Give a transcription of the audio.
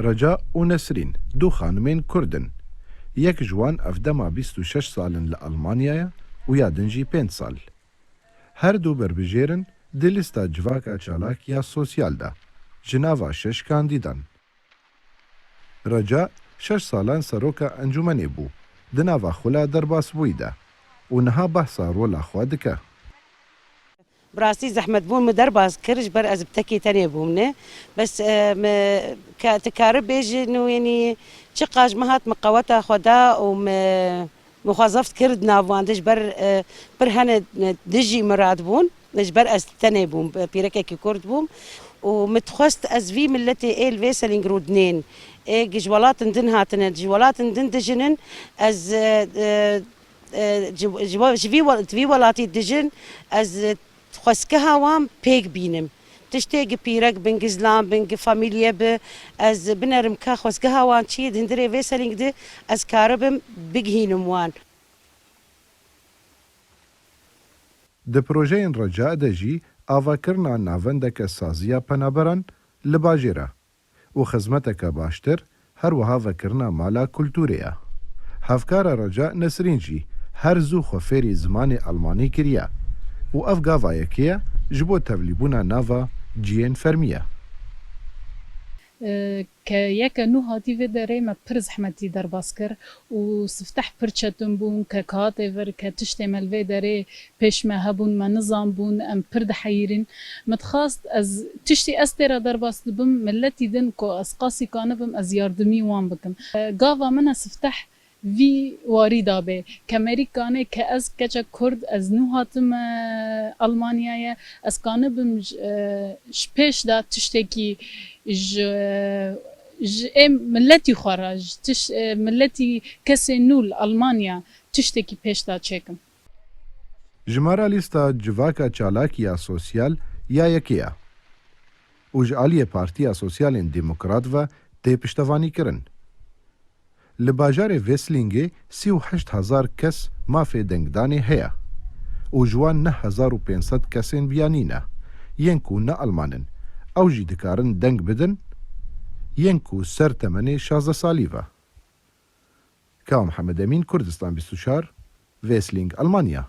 رجاء و نسرین دو خانمین کردن. یک جوان افدما 26 سالن لألمانیا و یادنجی 5 سال. هر دو بربجیرن دلیستا جواکا چالاک یا سوسیال دا. جناوا 6 کاندیدان. رجاء 6 سالان سروکا انجمنی بو. دناوا خلا درباس بویده. و نها بحثا رولا خوادکه. براستی زحمت بون مدرباز کرج بر از بتکی تنی بومنه بس كتكارب بيجي انه يعني تشقاج مهات مقوتا خدا ومخازفت كرد نافواندش بر هنا دجي مراد بون بر از تني بوم بيركي كرد بوم ومتخست از في ملتي ال فيسلينج رودنين جوالات ندن هاتن جوالات ندن دجنن از جوي ولاتي دجن از خسكها وام بيك بينم تشتاق بيرك بنج زلام بنج فاميليا از بنرم كا خسكها وان تشيد هندري فيسلينج دي از كاربم بيجهينم وان د پروژین رجاء دجی آواکرنا ناوندک سازیا پنابران لباجره و خدمتک باشتر هر وها وکرنا مالا کلتوریا. هفکار رجاء نسرینجی هر زو خفری زمان آلمانی کریا و افگاوای کیا جبو تبلیبونا ناوا جین فرمیه. كياك نو هاتي في داري ما برز حمتي در باسكر وسفتح برشتن بون ككاتيفر كتشتمل في داري بيش ما هبون ما نظام بون ام برد حيرين متخاص از تشتي استرا در باس بم ملتي دن كو اسقاسي كانبم از ياردمي وان بكم غاوا منا سفتح في واريدا به كامريكاني كاز كجا كرد از نو هاتم المانيا از كانبم شبيش دا تشتكي ملتي خراج ملتي كسي نول ألمانيا تشتكي بيشتا تشيكم جمارا لیستا جواکا چالاک یا سوسیال یا یکیا. اوج آلیه پارتیا سوسیالین دموکرات و تی پشتوانی کرن. لباجار ویسلینگی 38,000 کس مافی دنگدانی هیا. و جوان 9,500 کسین بیانینه. ینکو نه آلمانن. او جی دکارن دنگ بدن ینکو سر تمنی 16 سالیوه. که محمد امین کردستان 24 ویسلینگ آلمانیا.